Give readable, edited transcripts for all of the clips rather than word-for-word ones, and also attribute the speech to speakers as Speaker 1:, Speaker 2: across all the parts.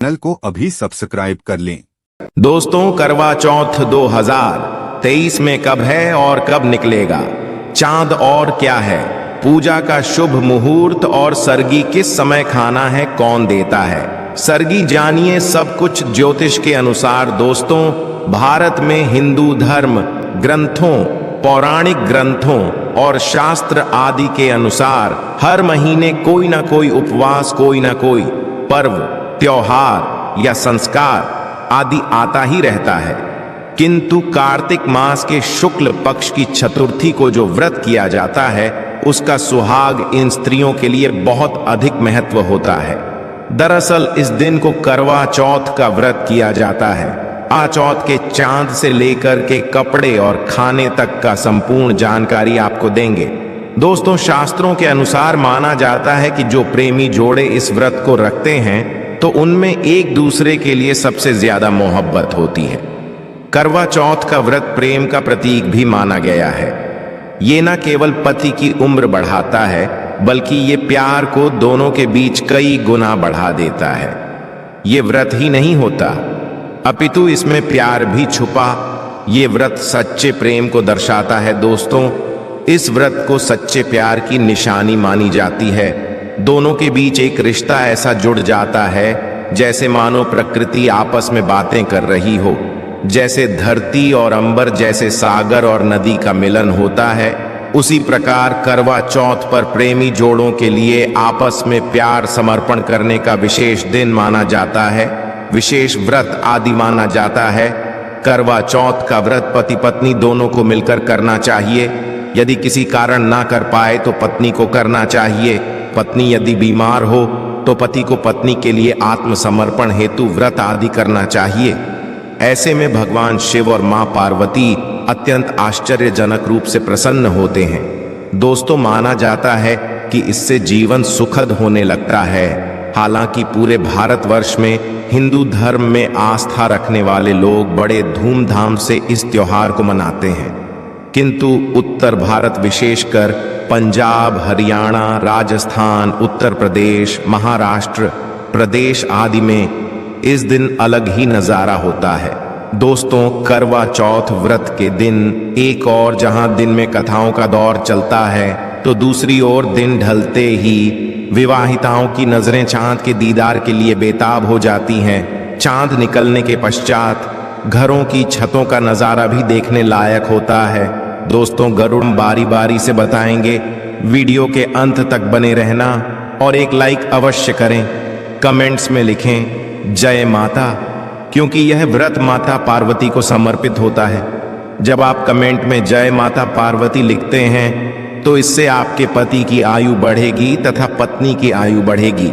Speaker 1: Channel को अभी subscribe कर लें।
Speaker 2: दोस्तों, करवा चौथ 2023 में कब है और कब निकलेगा? चांद और क्या है? पूजा का शुभ मुहूर्त और सरगी किस समय खाना है, कौन देता है सरगी? जानिए सब कुछ ज्योतिष के अनुसार। दोस्तों, भारत में हिंदू धर्म ग्रंथों, पौराणिक ग्रंथों और शास्त्र आदि के अनुसार हर महीने कोई ना कोई उपवास, कोई ना कोई पर्व, त्योहार या संस्कार आदि आता ही रहता है। किंतु कार्तिक मास के शुक्ल पक्ष की चतुर्थी को जो व्रत किया जाता है, उसका सुहाग इन स्त्रियों के लिए बहुत अधिक महत्व होता है। दरअसल इस दिन को करवा चौथ का व्रत किया जाता है। आ चौथ के चांद से लेकर के कपड़े और खाने तक का संपूर्ण जानकारी आपको देंगे। दोस्तों, शास्त्रों के अनुसार माना जाता है कि जो प्रेमी जोड़े इस व्रत को रखते हैं तो उनमें एक दूसरे के लिए सबसे ज्यादा मोहब्बत होती है। करवा चौथ का व्रत प्रेम का प्रतीक भी माना गया है। ये न केवल पति की उम्र बढ़ाता है, बल्कि ये प्यार को दोनों के बीच कई गुना बढ़ा देता है। ये व्रत ही नहीं होता, अपितु इसमें प्यार भी छुपा। ये व्रत सच्चे प्रेम को दर्शाता है। दोस्तों, इस व्रत को सच्चे प्यार की निशानी मानी जाती है। दोनों के बीच एक रिश्ता ऐसा जुड़ जाता है जैसे मानो प्रकृति आपस में बातें कर रही हो। जैसे धरती और अंबर, जैसे सागर और नदी का मिलन होता है, उसी प्रकार करवा चौथ पर प्रेमी जोड़ों के लिए आपस में प्यार समर्पण करने का विशेष दिन माना जाता है, विशेष व्रत आदि माना जाता है। करवा चौथ का व्रत पति पत्नी दोनों को मिलकर करना चाहिए। यदि किसी कारण ना कर पाए तो पत्नी को करना चाहिए। पत्नी यदि बीमार हो तो पति को पत्नी के लिए आत्मसमर्पण हेतु व्रत आदि करना चाहिए। ऐसे में भगवान शिव और मां पार्वती अत्यंत आश्चर्यजनक रूप से प्रसन्न होते हैं। दोस्तों, माना जाता है कि इससे जीवन सुखद होने लगता है। हालांकि पूरे भारतवर्ष में हिंदू धर्म में आस्था रखने वाले लोग बड़े धूमधाम से इस त्योहार को मनाते हैं, किंतु उत्तर भारत विशेषकर पंजाब, हरियाणा, राजस्थान, उत्तर प्रदेश, महाराष्ट्र प्रदेश आदि में इस दिन अलग ही नजारा होता है। दोस्तों, करवा चौथ व्रत के दिन एक और जहां दिन में कथाओं का दौर चलता है, तो दूसरी ओर दिन ढलते ही विवाहिताओं की नजरें चांद के दीदार के लिए बेताब हो जाती हैं। चांद निकलने के पश्चात घरों की छतों का नजारा भी देखने लायक होता है। दोस्तों, गरुड़ बारी बारी से बताएंगे। वीडियो के अंत तक बने रहना और एक लाइक अवश्य करें। कमेंट्स में लिखें जय माता, क्योंकि यह व्रत माता पार्वती को समर्पित होता है। जब आप कमेंट में जय माता पार्वती लिखते हैं तो इससे आपके पति की आयु बढ़ेगी तथा पत्नी की आयु बढ़ेगी।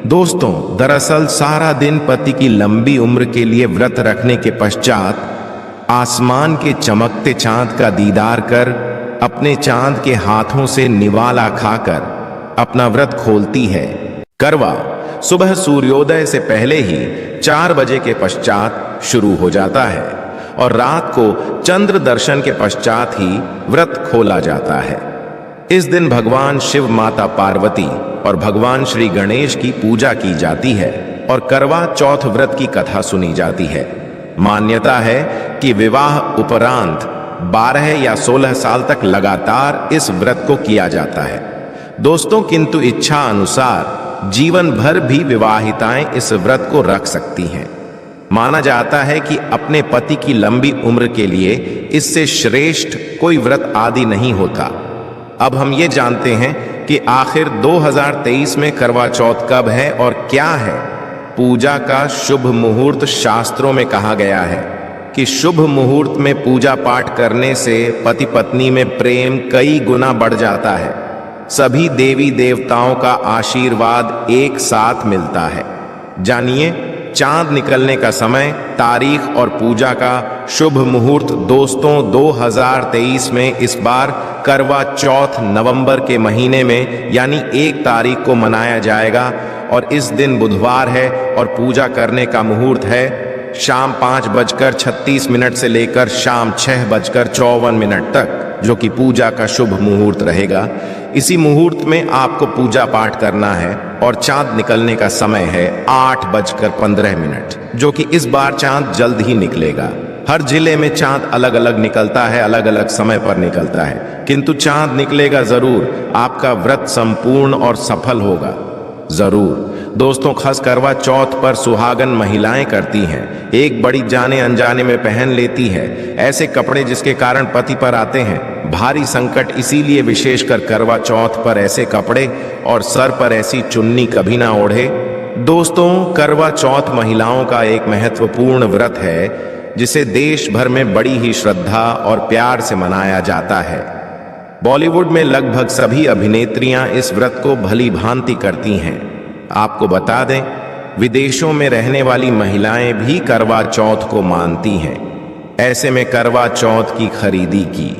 Speaker 2: दोस्तों, दरअसल सारा दिन पति की लंबी उम्र के लिए व्रत रखने के पश्चात आसमान के चमकते चांद का दीदार कर अपने चांद के हाथों से निवाला खाकर अपना व्रत खोलती है। करवा सुबह सूर्योदय से पहले ही 4 बजे के पश्चात शुरू हो जाता है और रात को चंद्र दर्शन के पश्चात ही व्रत खोला जाता है। इस दिन भगवान शिव, माता पार्वती और भगवान श्री गणेश की पूजा की जाती है और करवा चौथ व्रत की कथा सुनी जाती है। मान्यता है कि विवाह उपरांत 12 या 16 साल तक लगातार इस व्रत को किया जाता है। दोस्तों, किंतु इच्छा अनुसार जीवन भर भी विवाहिताएं इस व्रत को रख सकती हैं। माना जाता है कि अपने पति की लंबी उम्र के लिए इससे श्रेष्ठ कोई व्रत आदि नहीं होता। अब हम ये जानते हैं कि आखिर 2023 में करवा चौथ कब है और क्या है। पूजा का शुभ मुहूर्त शास्त्रों में कहा गया है कि शुभ मुहूर्त में पूजा पाठ करने से पति पत्नी में प्रेम कई गुना बढ़ जाता है। सभी देवी देवताओं का आशीर्वाद एक साथ मिलता है। जानिए चांद निकलने का समय, तारीख और पूजा का शुभ मुहूर्त। दोस्तों, 2023 में इस बार करवा चौथ नवंबर के महीने में यानी 1 तारीख को मनाया जाएगा और इस दिन बुधवार है और पूजा करने का मुहूर्त है शाम 5:36 से लेकर शाम 6:54 तक, जो कि पूजा का शुभ मुहूर्त रहेगा। इसी मुहूर्त में आपको पूजा पाठ करना है और चांद निकलने का समय है 8:15, जो कि इस बार चांद जल्द ही निकलेगा। हर जिले में चांद अलग अलग निकलता है, अलग अलग समय पर निकलता है, किंतु चांद निकलेगा जरूर। आपका व्रत संपूर्ण और सफल होगा जरूर। दोस्तों, खास करवा चौथ पर सुहागन महिलाएं करती हैं, एक बड़ी जाने अनजाने में पहन लेती है ऐसे कपड़े जिसके कारण पति पर आते हैं भारी संकट। इसीलिए विशेषकर करवा चौथ पर ऐसे कपड़े और सर पर ऐसी चुन्नी कभी ना ओढ़े। दोस्तों, करवा चौथ महिलाओं का एक महत्वपूर्ण व्रत है जिसे देश भर में बड़ी ही श्रद्धा और प्यार से मनाया जाता है। बॉलीवुड में लगभग सभी अभिनेत्रियां इस व्रत को भली भांति करती हैं। आपको बता दें, विदेशों में रहने वाली महिलाएं भी करवा चौथ को मानती हैं। ऐसे में करवा चौथ की खरीदी की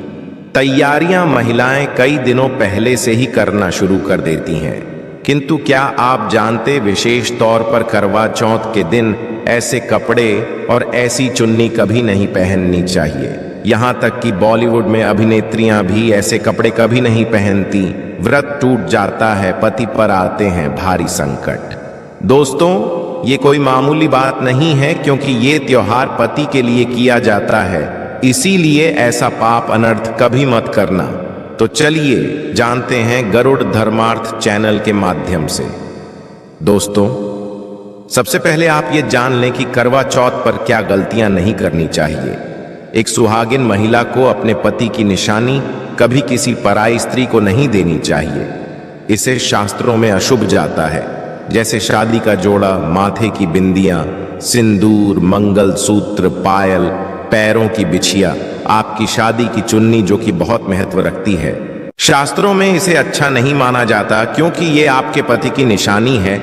Speaker 2: तैयारियां महिलाएं कई दिनों पहले से ही करना शुरू कर देती हैं। किंतु क्या आप जानते, विशेष तौर पर करवा चौथ के दिन ऐसे कपड़े और ऐसी चुन्नी कभी नहीं पहननी चाहिए। यहां तक कि बॉलीवुड में अभिनेत्रियां भी ऐसे कपड़े कभी नहीं पहनती। व्रत टूट जाता है, पति पर आते हैं भारी संकट। दोस्तों, ये कोई मामूली बात नहीं है, क्योंकि ये त्योहार पति के लिए किया जाता है। इसीलिए ऐसा पाप अनर्थ कभी मत करना। तो चलिए जानते हैं गरुड़ धर्मार्थ चैनल के माध्यम से। दोस्तों, सबसे पहले आप ये जान लें कि करवा चौथ पर क्या गलतियां नहीं करनी चाहिए। एक सुहागिन महिला को अपने पति की निशानी कभी किसी पराई स्त्री को नहीं देनी चाहिए। इसे शास्त्रों में अशुभ जाता है, जैसे शादी का जोड़ा, माथे की बिंदियां, सिंदूर, मंगल सूत्र, पायल, पैरों की बिछिया, आपकी शादी की चुन्नी जो कि बहुत महत्व रखती है। शास्त्रों में इसे अच्छा नहीं माना जाता, क्योंकि ये आपके पति की निशानी है।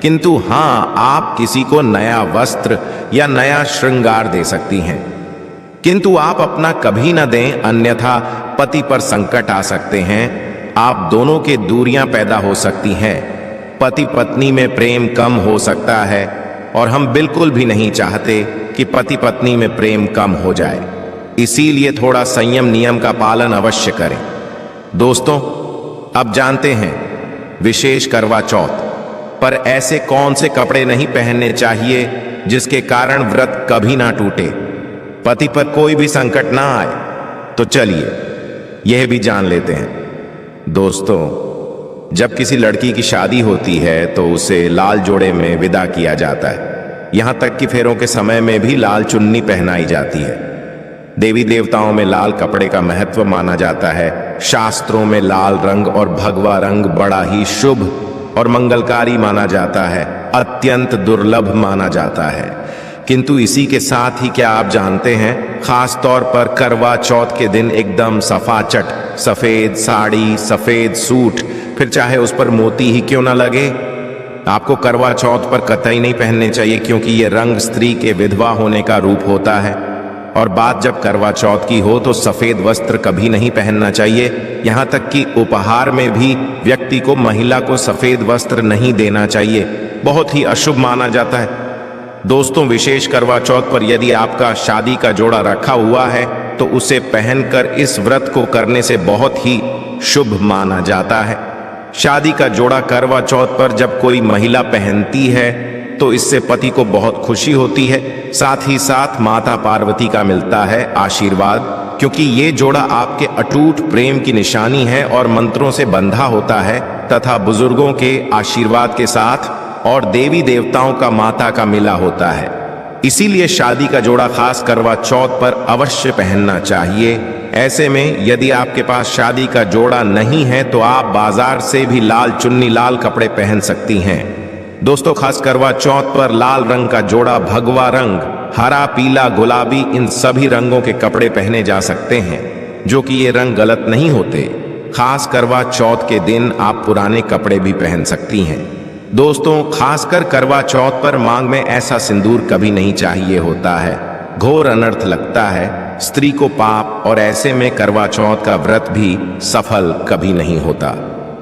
Speaker 2: किंतु हाँ, आप किसी को नया वस्त्र या नया श्रृंगार दे सकती हैं, किंतु आप अपना कभी न दें, अन्यथा पति पर संकट आ सकते हैं। आप दोनों के दूरियां पैदा हो सकती हैं, पति पत्नी में प्रेम कम हो सकता है, और हम बिल्कुल भी नहीं चाहते कि पति पत्नी में प्रेम कम हो जाए। इसीलिए थोड़ा संयम नियम का पालन अवश्य करें। दोस्तों, अब जानते हैं विशेष करवा चौथ पर ऐसे कौन से कपड़े नहीं पहनने चाहिए जिसके कारण व्रत कभी ना टूटे, पति पर कोई भी संकट ना आए। तो चलिए यह भी जान लेते हैं। दोस्तों, जब किसी लड़की की शादी होती है तो उसे लाल जोड़े में विदा किया जाता है। यहां तक कि फेरों के समय में भी लाल चुन्नी पहनाई जाती है। देवी देवताओं में लाल कपड़े का महत्व माना जाता है। शास्त्रों में लाल रंग और भगवा रंग बड़ा ही शुभ और मंगलकारी माना जाता है, अत्यंत दुर्लभ माना जाता है। किंतु इसी के साथ ही क्या आप जानते हैं, खास तौर पर करवा चौथ के दिन एकदम सफाचट सफेद साड़ी, सफेद सूट, फिर चाहे उस पर मोती ही क्यों ना लगे, आपको करवा चौथ पर कतई नहीं पहनने चाहिए, क्योंकि ये रंग स्त्री के विधवा होने का रूप होता है। और बात जब करवा चौथ की हो तो सफेद वस्त्र कभी नहीं पहनना चाहिए। यहाँ तक कि उपहार में भी व्यक्ति को, महिला को सफेद वस्त्र नहीं देना चाहिए, बहुत ही अशुभ माना जाता है। दोस्तों, विशेष करवा चौथ पर यदि आपका शादी का जोड़ा रखा हुआ है तो उसे पहनकर इस व्रत को करने से बहुत ही शुभ माना जाता है। शादी का जोड़ा करवा चौथ पर जब कोई महिला पहनती है तो इससे पति को बहुत खुशी होती है, साथ ही साथ माता पार्वती का मिलता है आशीर्वाद, क्योंकि ये जोड़ा आपके अटूट प्रेम की निशानी है और मंत्रों से बंधा होता है तथा बुजुर्गों के आशीर्वाद के साथ और देवी देवताओं का माता का मिला होता है। इसीलिए शादी का जोड़ा खास करवा चौथ पर अवश्य पहनना चाहिए। ऐसे में यदि आपके पास शादी का जोड़ा नहीं है तो आप बाजार से भी लाल चुन्नी, लाल कपड़े पहन सकती हैं। दोस्तों, खास करवा चौथ पर लाल रंग का जोड़ा, भगवा रंग, हरा, पीला, गुलाबी, इन सभी रंगों के कपड़े पहने जा सकते हैं, जो कि ये रंग गलत नहीं होते। खास करवा चौथ के दिन आप पुराने कपड़े भी पहन सकती हैं। दोस्तों, खासकर करवा चौथ पर मांग में ऐसा सिंदूर कभी नहीं चाहिए होता है, घोर अनर्थ लगता है, स्त्री को पाप, और ऐसे में करवा चौथ का व्रत भी सफल कभी नहीं होता।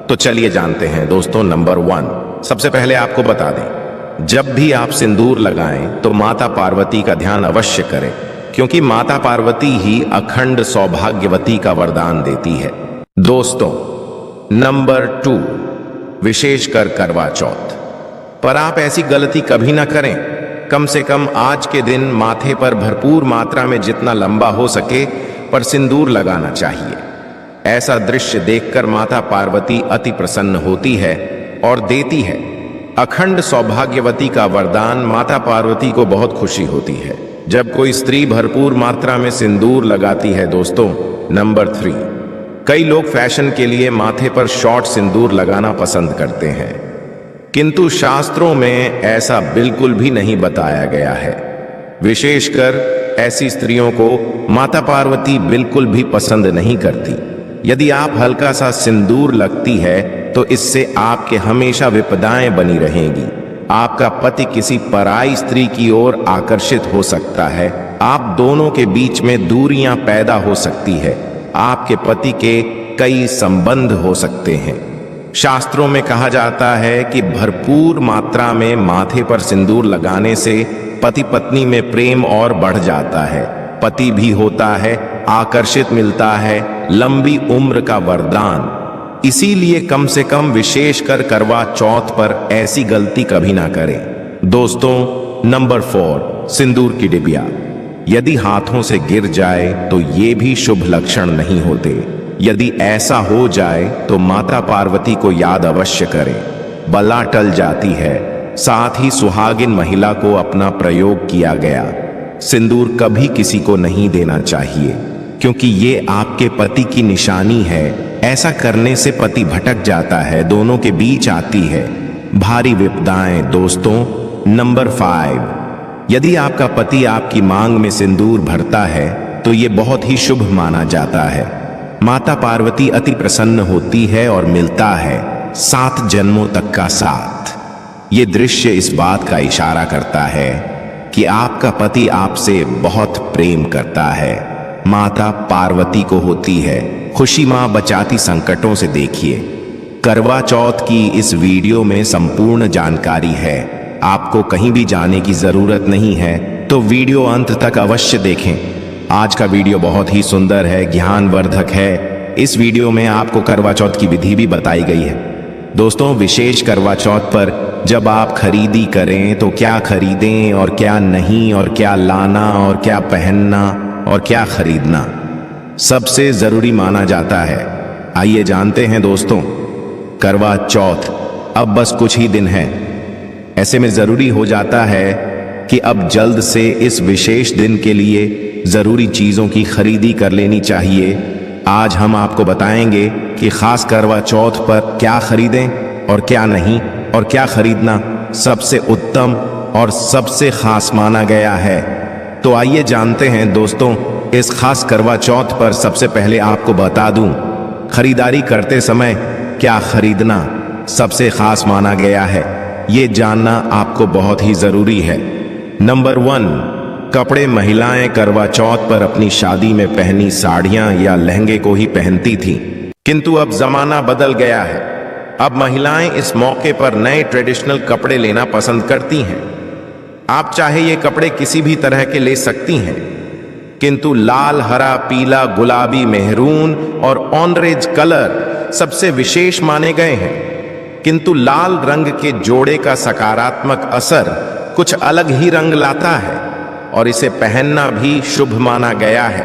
Speaker 2: तो चलिए जानते हैं दोस्तों। नंबर 1, सबसे पहले आपको बता दें, जब भी आप सिंदूर लगाएं तो माता पार्वती का ध्यान अवश्य करें, क्योंकि माता पार्वती ही अखंड सौभाग्यवती का वरदान देती है। दोस्तों, नंबर 2, विशेषकर करवा चौथ पर आप ऐसी गलती कभी ना करें। कम से कम आज के दिन माथे पर भरपूर मात्रा में जितना लंबा हो सके पर सिंदूर लगाना चाहिए। ऐसा दृश्य देखकर माता पार्वती अति प्रसन्न होती है और देती है अखंड सौभाग्यवती का वरदान। माता पार्वती को बहुत खुशी होती है जब कोई स्त्री भरपूर मात्रा में सिंदूर लगाती है। दोस्तों, नंबर 3, कई लोग फैशन के लिए माथे पर शॉर्ट सिंदूर लगाना पसंद करते हैं, किंतु शास्त्रों में ऐसा बिल्कुल भी नहीं बताया गया है। विशेषकर ऐसी स्त्रियों को माता पार्वती बिल्कुल भी पसंद नहीं करती। यदि आप हल्का सा सिंदूर लगती है तो इससे आपके हमेशा विपदाएं बनी रहेंगी। आपका पति किसी पराई स्त्री की ओर आकर्षित हो सकता है। आप दोनों के बीच में दूरियां पैदा हो सकती है। आपके पति के कई संबंध हो सकते हैं। शास्त्रों में कहा जाता है कि भरपूर मात्रा में माथे पर सिंदूर लगाने से पति पत्नी में प्रेम और बढ़ जाता है, पति भी होता है, आकर्षित मिलता है, लंबी उम्र का वरदान। इसीलिए कम से कम विशेषकर करवा चौथ पर ऐसी गलती कभी ना करें। दोस्तों, नंबर 4, सिंदूर की डिबिया यदि हाथों से गिर जाए तो ये भी शुभ लक्षण नहीं होते। यदि ऐसा हो जाए तो माता पार्वती को याद अवश्य करें, बला टल जाती है। साथ ही सुहागिन महिला को अपना प्रयोग किया गया सिंदूर कभी किसी को नहीं देना चाहिए, क्योंकि ये आपके पति की निशानी है। ऐसा करने से पति भटक जाता है, दोनों के बीच आती है भारी विपदाएं। दोस्तों, नंबर 5, यदि आपका पति आपकी मांग में सिंदूर भरता है तो ये बहुत ही शुभ माना जाता है। माता पार्वती अति प्रसन्न होती है और मिलता है 7 जन्मों तक का साथ। ये दृश्य इस बात का इशारा करता है कि आपका पति आपसे बहुत प्रेम करता है। माता पार्वती को होती है खुशी, मां बचाती संकटों से। देखिए, करवा चौथ की इस वीडियो में संपूर्ण जानकारी है। आपको कहीं भी जाने की जरूरत नहीं है, तो वीडियो अंत तक अवश्य देखें। आज का वीडियो बहुत ही सुंदर है, ज्ञानवर्धक है। इस वीडियो में आपको करवा चौथ की विधि भी बताई गई है। दोस्तों, विशेष करवा चौथ पर जब आप खरीदी करें तो क्या खरीदें और क्या नहीं, और क्या लाना और क्या पहनना और क्या खरीदना सबसे जरूरी माना जाता है। आइए जानते हैं दोस्तों। करवा चौथ अब बस कुछ ही दिन है। ऐसे में जरूरी हो जाता है कि अब जल्द से इस विशेष दिन के लिए जरूरी चीजों की खरीदी कर लेनी चाहिए। आज हम आपको बताएंगे कि खास करवा चौथ पर क्या खरीदें और क्या नहीं, और क्या खरीदना सबसे उत्तम और सबसे खास माना गया है। तो आइए जानते हैं दोस्तों। इस खास करवा चौथ पर सबसे पहले आपको बता दूं, खरीदारी करते समय क्या खरीदना सबसे खास माना गया है, ये जानना आपको बहुत ही जरूरी है। नंबर 1, कपड़े। महिलाएं करवा चौथ पर अपनी शादी में पहनी साड़ियां या लहंगे को ही पहनती थी, किंतु अब जमाना बदल गया है। अब महिलाएं इस मौके पर नए ट्रेडिशनल कपड़े लेना पसंद करती हैं। आप चाहे ये कपड़े किसी भी तरह के ले सकती हैं, किंतु लाल, हरा, पीला, गुलाबी, मेहरून और ऑरेंज कलर सबसे विशेष माने गए हैं। किंतु लाल रंग के जोड़े का सकारात्मक असर कुछ अलग ही रंग लाता है और इसे पहनना भी शुभ माना गया है।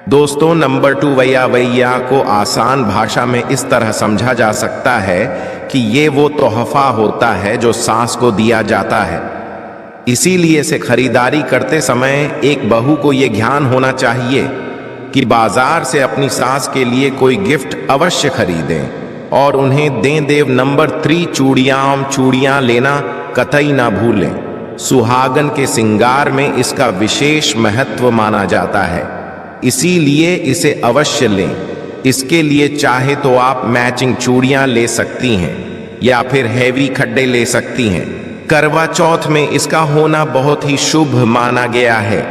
Speaker 2: दोस्तों, नंबर 2, वैया को आसान भाषा में इस तरह समझा जा सकता है कि ये वो तोहफा होता है जो सास को दिया जाता है। इसीलिए से खरीदारी करते समय एक बहू को ये ज्ञान होना चाहिए कि बाजार से अपनी सास के लिए कोई गिफ्ट अवश्य खरीदें और उन्हें दें। देव नंबर 3, चूड़ियां लेना कतई ना भूलें। सुहागन के श्रृंगार में इसका विशेष महत्व माना जाता है, इसीलिए इसे अवश्य लें। इसके लिए चाहे तो आप मैचिंग चूड़ियां ले सकती हैं या फिर हैवी खड्डे ले सकती हैं। करवा चौथ में इसका होना बहुत ही शुभ माना गया है।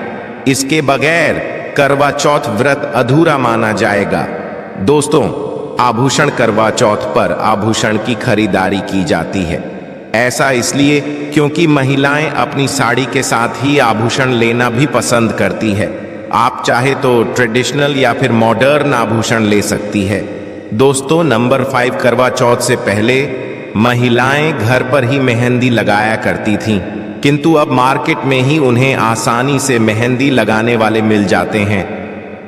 Speaker 2: इसके बगैर करवा चौथ व्रत अधूरा माना जाएगा। दोस्तों, आभूषण। करवा चौथ पर आभूषण की खरीदारी की जाती है। ऐसा इसलिए क्योंकि महिलाएं अपनी साड़ी के साथ ही आभूषण लेना भी पसंद करती है। आप चाहे तो ट्रेडिशनल या फिर मॉडर्न आभूषण ले सकती है। दोस्तों नंबर 5, करवा चौथ से पहले महिलाएं घर पर ही मेहंदी लगाया करती थीं, किंतु अब मार्केट में ही उन्हें आसानी से मेहंदी लगाने वाले मिल जाते हैं।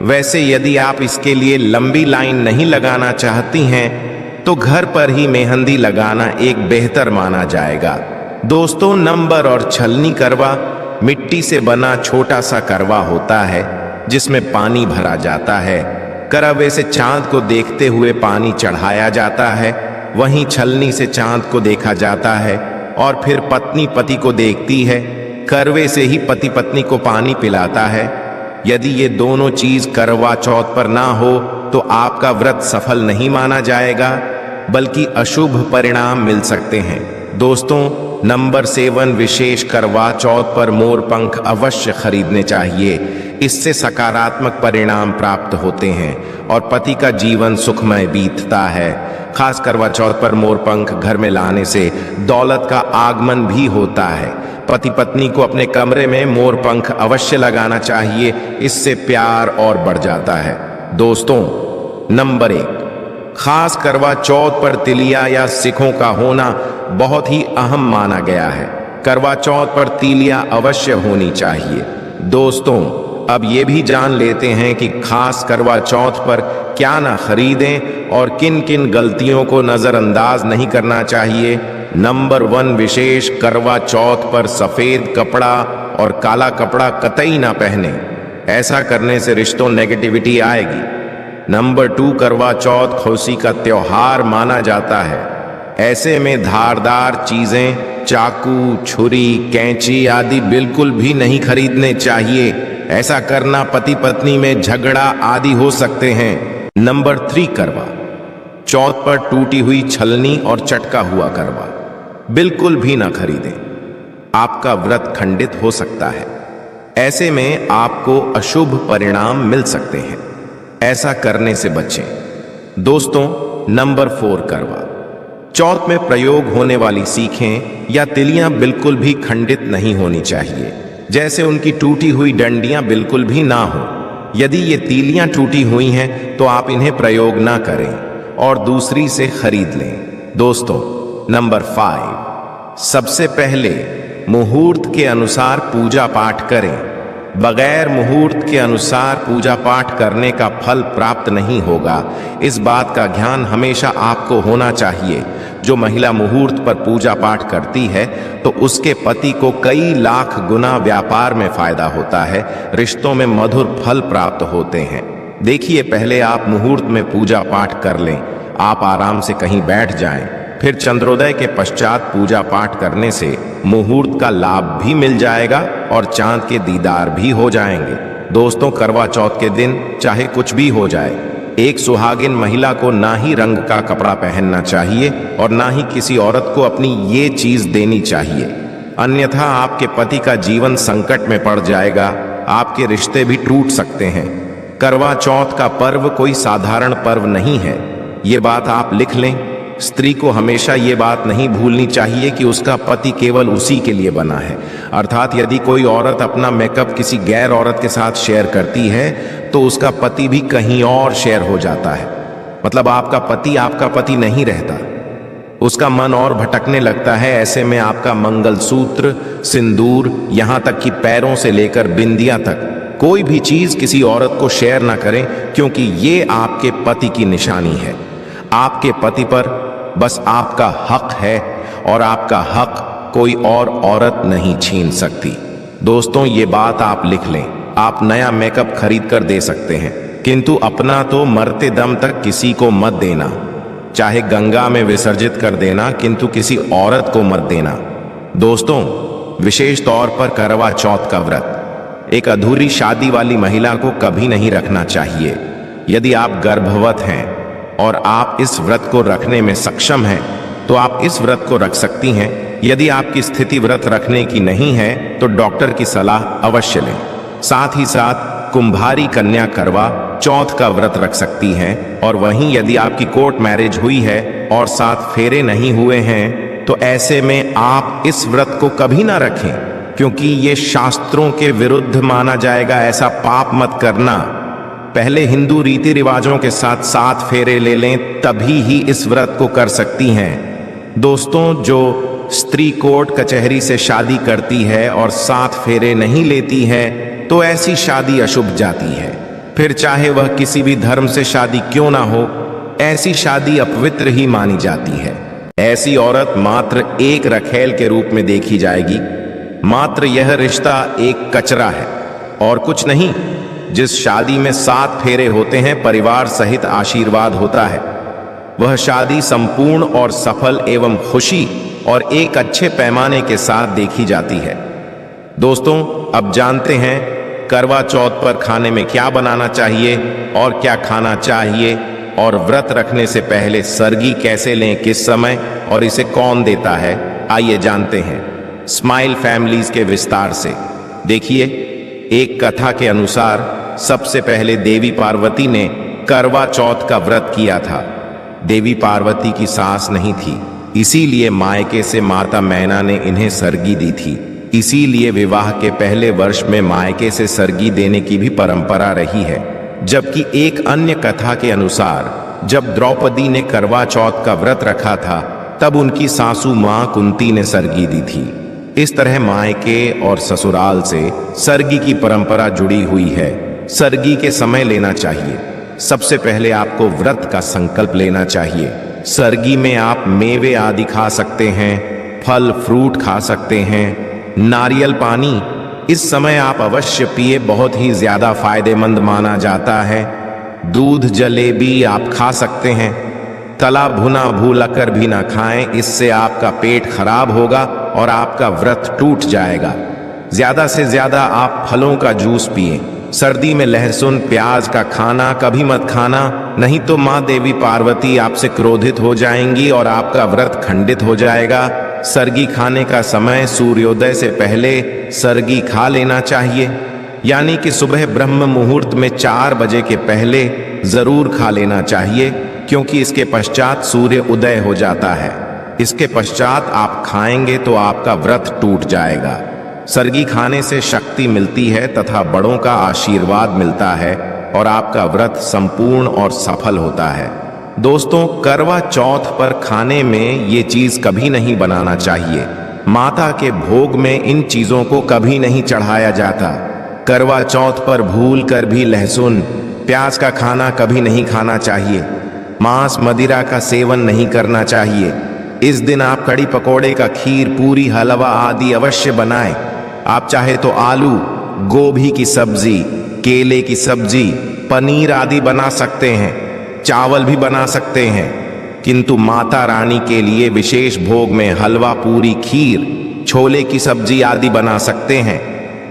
Speaker 2: वैसे यदि आप इसके लिए लंबी लाइन नहीं लगाना चाहती हैं तो घर पर ही मेहंदी लगाना एक बेहतर माना जाएगा। दोस्तों नंबर और छलनी करवा मिट्टी से बना छोटा सा करवा होता है जिसमें पानी भरा जाता है। करवे से चांद को देखते हुए पानी चढ़ाया जाता है, वहीं छलनी से चांद को देखा जाता है और फिर पत्नी पति को देखती है। करवे से ही पति पत्नी को पानी पिलाता है। यदि ये दोनों चीज करवा चौथ पर ना हो तो आपका व्रत सफल नहीं माना जाएगा, बल्कि अशुभ परिणाम मिल सकते हैं। दोस्तों नंबर 7, विशेष करवा चौथ पर मोर पंख अवश्य खरीदने चाहिए। इससे सकारात्मक परिणाम प्राप्त होते हैं और पति का जीवन सुखमय बीतता है। खास करवा चौथ पर मोर पंख घर में लाने से दौलत का आगमन भी होता है। पति पत्नी को अपने कमरे में मोर पंख अवश्य लगाना चाहिए, इससे प्यार और बढ़ जाता है। दोस्तों नंबर 1, खास करवा चौथ पर तिलिया या सिखों का होना बहुत ही अहम माना गया है। करवा चौथ पर तिलिया अवश्य होनी चाहिए। दोस्तों अब ये भी जान लेते हैं कि खास करवा चौथ पर क्या ना खरीदें और किन किन गलतियों को नजरअंदाज नहीं करना चाहिए। नंबर 1, विशेष करवा चौथ पर सफेद कपड़ा और काला कपड़ा कतई ना पहने, ऐसा करने से रिश्तों नेगेटिविटी आएगी। नंबर 2, करवा चौथ खुशी का त्योहार माना जाता है। ऐसे में धारदार चीजें, चाकू, छुरी, कैंची आदि बिल्कुल भी नहीं खरीदने चाहिए। ऐसा करना पति पत्नी में झगड़ा आदि हो सकते हैं। नंबर 3, करवा चौथ पर टूटी हुई छलनी और चटका हुआ करवा बिल्कुल भी ना खरीदें, आपका व्रत खंडित हो सकता है। ऐसे में आपको अशुभ परिणाम मिल सकते हैं, ऐसा करने से बचें। दोस्तों नंबर 4, करवा चौथ में प्रयोग होने वाली सीखें या तिलियां बिल्कुल भी खंडित नहीं होनी चाहिए। जैसे उनकी टूटी हुई डंडियां बिल्कुल भी ना हो। यदि ये तीलियां टूटी हुई हैं तो आप इन्हें प्रयोग ना करें और दूसरी से खरीद लें। दोस्तों नंबर 5, सबसे पहले मुहूर्त के अनुसार पूजा पाठ करें। बगैर मुहूर्त के अनुसार पूजा पाठ करने का फल प्राप्त नहीं होगा। इस बात का ध्यान हमेशा आपको होना चाहिए। जो महिला मुहूर्त पर पूजा पाठ करती है तो उसके पति को कई लाख गुना व्यापार में फायदा होता है, रिश्तों में मधुर फल प्राप्त होते हैं। देखिए पहले आप मुहूर्त में पूजा पाठ कर लें, आप आराम से कहीं बैठ जाएं, फिर चंद्रोदय के पश्चात पूजा पाठ करने से मुहूर्त का लाभ भी मिल जाएगा और चांद के दीदार भी हो जाएंगे। दोस्तों करवा चौथ के दिन चाहे कुछ भी हो जाए, एक सुहागिन महिला को ना ही रंग का कपड़ा पहनना चाहिए और ना ही किसी औरत को अपनी ये चीज देनी चाहिए, अन्यथा आपके पति का जीवन संकट में पड़ जाएगा, आपके रिश्ते भी टूट सकते हैं। करवा चौथ का पर्व कोई साधारण पर्व नहीं है, ये बात आप लिख लें। स्त्री को हमेशा ये बात नहीं भूलनी चाहिए कि उसका पति केवल उसी के लिए बना है। अर्थात यदि कोई औरत अपना मेकअप किसी गैर औरत के साथ शेयर करती है तो उसका पति भी कहीं और शेयर हो जाता है। मतलब आपका पति नहीं रहता, उसका मन और भटकने लगता है। ऐसे में आपका मंगलसूत्र, सिंदूर, यहाँ तक कि पैरों से लेकर बिंदिया तक कोई भी चीज किसी औरत को शेयर ना करें, क्योंकि ये आपके पति की निशानी है। आपके पति पर बस आपका हक है और आपका हक कोई और औरत नहीं छीन सकती। दोस्तों ये बात आप लिख लें। आप नया मेकअप खरीद कर दे सकते हैं, किंतु अपना तो मरते दम तक किसी को मत देना। चाहे गंगा में विसर्जित कर देना, किंतु किसी औरत को मत देना। दोस्तों विशेष तौर पर करवा चौथ का व्रत एक अधूरी शादी वाली महिला को कभी नहीं रखना चाहिए। यदि आप गर्भवत हैं और आप इस व्रत को रखने में सक्षम हैं तो आप इस व्रत को रख सकती हैं। यदि आपकी स्थिति व्रत रखने की नहीं है तो डॉक्टर की सलाह अवश्य लें। साथ ही साथ कुंभारी कन्या करवा चौथ का व्रत रख सकती हैं। और वहीं यदि आपकी कोर्ट मैरिज हुई है और 7 फेरे नहीं हुए हैं तो ऐसे में आप इस व्रत को कभी ना रखें, क्योंकि ये शास्त्रों के विरुद्ध माना जाएगा। ऐसा पाप मत करना। पहले हिंदू रीति रिवाजों के साथ 7 फेरे ले लें, तभी ही इस व्रत को कर सकती हैं। दोस्तों, जो स्त्री कोर्ट कचहरी से शादी करती है और 7 फेरे नहीं लेती है तो ऐसी शादी अशुभ जाती है। फिर चाहे वह किसी भी धर्म से शादी क्यों ना हो, ऐसी शादी अपवित्र ही मानी जाती है। ऐसी औरत मात्र एक रखेल के रूप में देखी जाएगी। मात्र यह रिश्ता एक कचरा है और कुछ नहीं। जिस शादी में 7 फेरे होते हैं, परिवार सहित आशीर्वाद होता है, वह शादी संपूर्ण और सफल एवं खुशी और एक अच्छे पैमाने के साथ देखी जाती है। दोस्तों, अब जानते हैं करवा चौथ पर खाने में क्या बनाना चाहिए और क्या खाना चाहिए, और व्रत रखने से पहले सरगी कैसे लें, किस समय, और इसे कौन देता है। आइए जानते हैं स्माइल फैमिलीज के विस्तार से। देखिए, एक कथा के अनुसार सबसे पहले देवी पार्वती ने करवा चौथ का व्रत किया था। देवी पार्वती की सास नहीं थी, इसीलिए मायके से माता मैना ने इन्हें सरगी दी थी। इसीलिए विवाह के पहले वर्ष में मायके से सरगी देने की भी परंपरा रही है। जबकि एक अन्य कथा के अनुसार जब द्रौपदी ने करवा चौथ का व्रत रखा था, तब उनकी सासू मां कुंती ने सरगी दी थी। इस तरह मायके और ससुराल से सरगी की परंपरा जुड़ी हुई है। सरगी के समय लेना चाहिए। सबसे पहले आपको व्रत का संकल्प लेना चाहिए। सरगी में आप मेवे आदि खा सकते हैं, फल फ्रूट खा सकते हैं, नारियल पानी इस समय आप अवश्य पिए, बहुत ही ज्यादा फायदेमंद माना जाता है। दूध जलेबी आप खा सकते हैं। तला भुना भूला कर भी ना खाएं, इससे आपका पेट खराब होगा और आपका व्रत टूट जाएगा। ज्यादा से ज्यादा आप फलों का जूस पिए। सर्दी में लहसुन प्याज का खाना कभी मत खाना, नहीं तो माँ देवी पार्वती आपसे क्रोधित हो जाएंगी और आपका व्रत खंडित हो जाएगा। सरगी खाने का समय सूर्योदय से पहले सरगी खा लेना चाहिए, यानी कि सुबह ब्रह्म मुहूर्त में 4 बजे के पहले जरूर खा लेना चाहिए, क्योंकि इसके पश्चात सूर्य उदय हो जाता है। इसके पश्चात आप खाएंगे तो आपका व्रत टूट जाएगा। सरगी खाने से शक्ति मिलती है तथा बड़ों का आशीर्वाद मिलता है और आपका व्रत संपूर्ण और सफल होता है। दोस्तों, करवा चौथ पर खाने में ये चीज कभी नहीं बनाना चाहिए। माता के भोग में इन चीजों को कभी नहीं चढ़ाया जाता। करवा चौथ पर भूल कर भी लहसुन प्याज का खाना कभी नहीं खाना चाहिए। मांस मदिरा का सेवन नहीं करना चाहिए। इस दिन आप कड़ी पकोड़े का खीर, पूरी, हलवा आदि अवश्य बनाएं। आप चाहे तो आलू, गोभी की सब्जी, केले की सब्जी, पनीर आदि बना सकते हैं। चावल भी बना सकते हैं, किंतु माता रानी के लिए विशेष भोग में हलवा, पूरी, खीर, छोले की सब्जी आदि बना सकते हैं।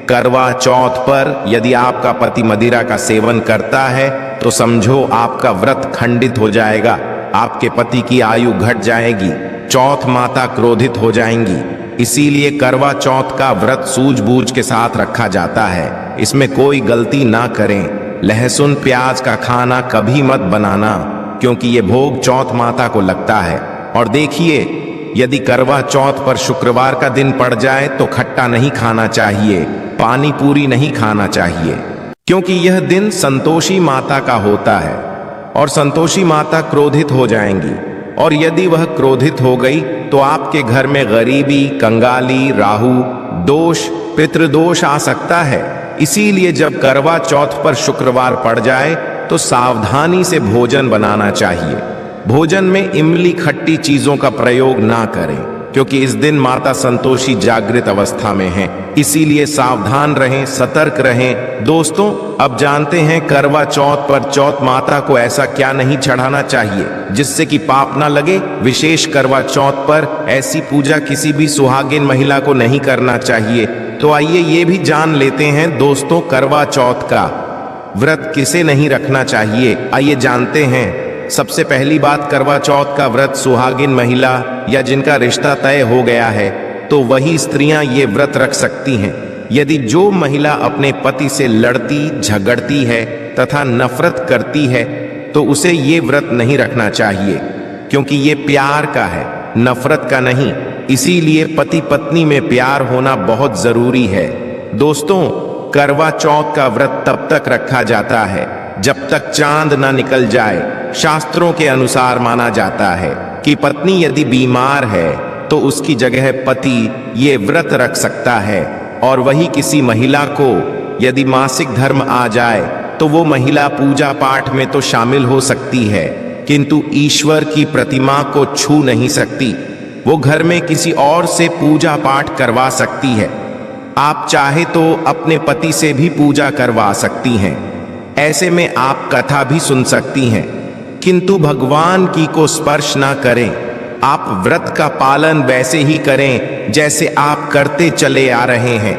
Speaker 2: करवा चौथ पर यदि आपका पति मदिरा का सेवन करता है तो समझो आपका व्रत खंडित हो जाएगा, आपके पति की आयु घट जाएगी, चौथ माता क्रोधित हो जाएंगी। इसीलिए करवा चौथ का व्रत सूझबूझ के साथ रखा जाता है। इसमें कोई गलती ना करें। लहसुन प्याज का खाना कभी मत बनाना, क्योंकि ये भोग चौथ माता को लगता है। और देखिए, यदि करवा चौथ पर शुक्रवार का दिन पड़ जाए तो खट्टा नहीं खाना चाहिए, पानी पूरी नहीं खाना चाहिए, क्योंकि यह दिन संतोषी माता का होता है और संतोषी माता क्रोधित हो जाएंगी। और यदि वह क्रोधित हो गई तो आपके घर में गरीबी, कंगाली, राहु दोष, पितृदोष आ सकता है। इसीलिए जब करवा चौथ पर शुक्रवार पड़ जाए तो सावधानी से भोजन बनाना चाहिए। भोजन में इमली खट्टी चीजों का प्रयोग ना करें, क्योंकि इस दिन माता संतोषी जागृत अवस्था में हैं। इसीलिए सावधान रहें, सतर्क रहें। दोस्तों, अब जानते हैं करवा चौथ पर चौथ माता को ऐसा क्या नहीं चढ़ाना चाहिए जिससे कि पाप ना लगे। विशेष करवा चौथ पर ऐसी पूजा किसी भी सुहागिन महिला को नहीं करना चाहिए। तो आइए ये भी जान लेते हैं दोस्तों, करवा चौथ का व्रत किसे नहीं रखना चाहिए। आइए जानते हैं। सबसे पहली बात, करवा चौथ का व्रत सुहागिन महिला या जिनका रिश्ता तय हो गया है तो वही स्त्रियां ये व्रत रख सकती हैं। यदि जो महिला अपने पति से लड़ती झगड़ती है तथा नफरत करती है तो उसे ये व्रत नहीं रखना चाहिए, क्योंकि ये प्यार का है, नफरत का नहीं। इसीलिए पति पत्नी में प्यार होना बहुत जरूरी है। दोस्तों, करवा चौथ का व्रत तब तक रखा जाता है जब तक चांद ना निकल जाए। शास्त्रों के अनुसार माना जाता है कि पत्नी यदि बीमार है तो उसकी जगह पति ये व्रत रख सकता है, और वही किसी महिला को यदि मासिक धर्म आ जाए तो वो महिला पूजा पाठ में तो शामिल हो सकती है, किंतु ईश्वर की प्रतिमा को छू नहीं सकती। वो घर में किसी और से पूजा पाठ करवा सकती है। आप चाहे तो अपने पति से भी पूजा करवा सकती हैं। ऐसे में आप कथा भी सुन सकती हैं, किंतु भगवान की को स्पर्श ना करें। आप व्रत का पालन वैसे ही करें जैसे आप करते चले आ रहे हैं,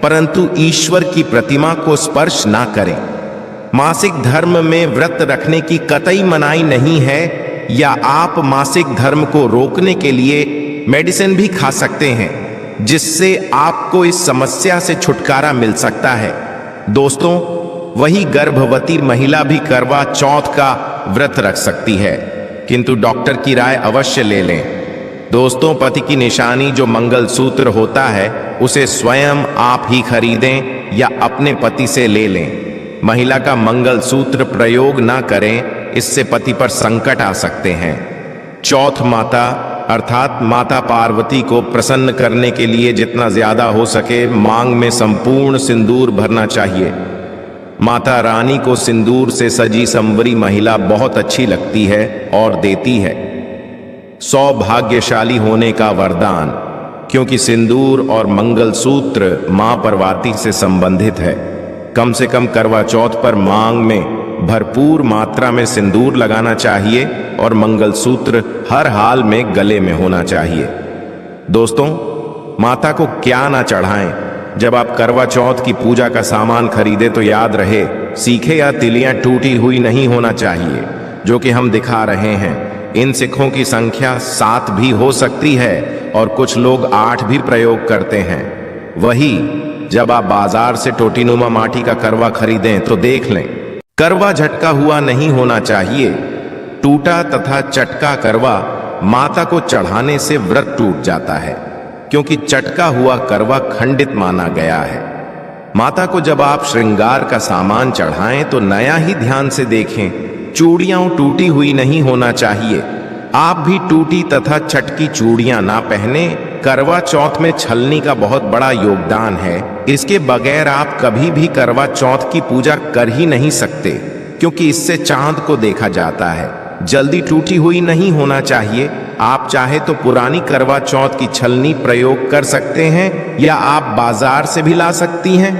Speaker 2: परंतु ईश्वर की प्रतिमा को स्पर्श ना करें। मासिक धर्म में व्रत रखने की कतई मनाही नहीं है, या आप मासिक धर्म को रोकने के लिए मेडिसिन भी खा सकते हैं, जिससे आपको इस समस्या से छुटकारा मिल सकता है। दोस्तों, वही गर्भवती महिला भी करवा चौथ का व्रत रख सकती है, किंतु डॉक्टर की राय अवश्य ले लें। दोस्तों, पति की निशानी जो मंगलसूत्र होता है उसे स्वयं आप ही खरीदें या अपने पति से ले लें। महिला का मंगलसूत्र प्रयोग ना करें, इससे पति पर संकट आ सकते हैं। चौथ माता अर्थात माता पार्वती को प्रसन्न करने के लिए जितना ज्यादा हो सके मांग में संपूर्ण सिंदूर भरना चाहिए। माता रानी को सिंदूर से सजी संवरी महिला बहुत अच्छी लगती है और देती है। सौभाग्यशाली होने का वरदान, क्योंकि सिंदूर और मंगलसूत्र मां पार्वती से संबंधित है। कम से कम करवा चौथ पर मांग में भरपूर मात्रा में सिंदूर लगाना चाहिए और मंगलसूत्र हर हाल में गले में होना चाहिए। दोस्तों, माता को क्या ना चढ़ाएं। जब आप करवा चौथ की पूजा का सामान खरीदे तो याद रहे, सीखे या तिलियां टूटी हुई नहीं होना चाहिए, जो कि हम दिखा रहे हैं। इन सिक्कों की संख्या 7 भी हो सकती है और कुछ लोग 8 भी प्रयोग करते हैं। वही जब आप बाजार से टोटीनुमा माटी का करवा खरीदें तो देख लें, करवा झटका हुआ नहीं होना चाहिए। टूटा तथा चटका करवा माता को चढ़ाने से व्रत टूट जाता है, क्योंकि चटका हुआ करवा खंडित माना गया है। माता को जब आप श्रृंगार का सामान चढ़ाएं तो नया ही ध्यान से देखें। चूड़ियां टूटी हुई नहीं होना चाहिए। आप भी टूटी तथा चटकी चूड़ियां ना पहने। करवा चौथ में छलनी का बहुत बड़ा योगदान है। इसके बगैर आप कभी भी करवा चौथ की पूजा कर ही नहीं सकते, क्योंकि इससे चांद को देखा जाता है। जल्दी टूटी हुई नहीं होना चाहिए। आप चाहे तो पुरानी करवा चौथ की छलनी प्रयोग कर सकते हैं या आप बाजार से भी ला सकती हैं।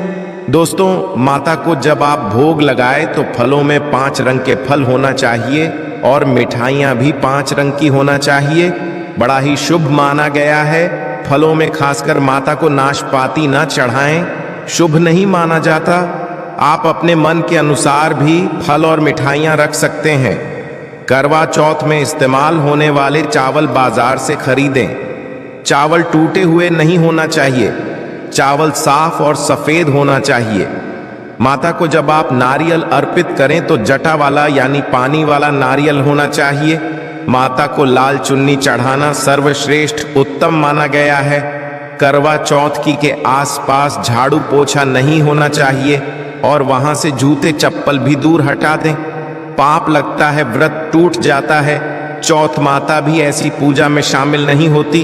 Speaker 2: दोस्तों, माता को जब आप भोग लगाए तो फलों में 5 रंग के फल होना चाहिए और मिठाइयाँ भी 5 रंग की होना चाहिए। बड़ा ही शुभ माना गया है। फलों में खासकर माता को नाशपाती ना चढ़ाएं, शुभ नहीं माना जाता। आप अपने मन के अनुसार भी फल और मिठाइयाँ रख सकते हैं। करवा चौथ में इस्तेमाल होने वाले चावल बाजार से खरीदें। चावल टूटे हुए नहीं होना चाहिए। चावल साफ और सफेद होना चाहिए। माता को जब आप नारियल अर्पित करें तो जटा वाला यानी पानी वाला नारियल होना चाहिए। माता को लाल चुन्नी चढ़ाना सर्वश्रेष्ठ उत्तम माना गया है। करवा चौथ की के आसपास झाड़ू पोछा नहीं होना चाहिए और वहां से जूते चप्पल भी दूर हटा दें। पाप लगता है, व्रत टूट जाता है। चौथ माता भी ऐसी पूजा में शामिल नहीं होती।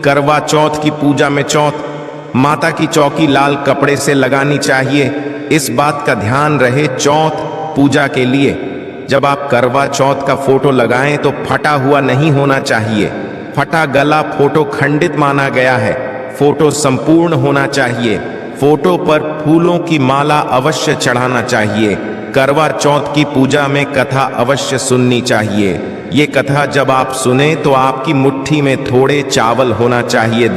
Speaker 2: करवा चौथ की पूजा में चौथ माता की चौकी लाल कपड़े से लगानी चाहिए। इस बात का ध्यान रहे, चौथ पूजा के लिए जब आप करवा चौथ का फोटो लगाएं तो फटा हुआ नहीं होना चाहिए। फटा गला फोटो खंडित माना गया है। फोटो संपूर्ण होना चाहिए। फोटो पर फूलों की माला अवश्य चढ़ाना चाहिए। करवा चौथ की पूजा में कथा अवश्य सुननी चाहिए। ये कथा जब आप सुने तो आपकी मुट्ठी में थोड़े चावल होना चाहिए।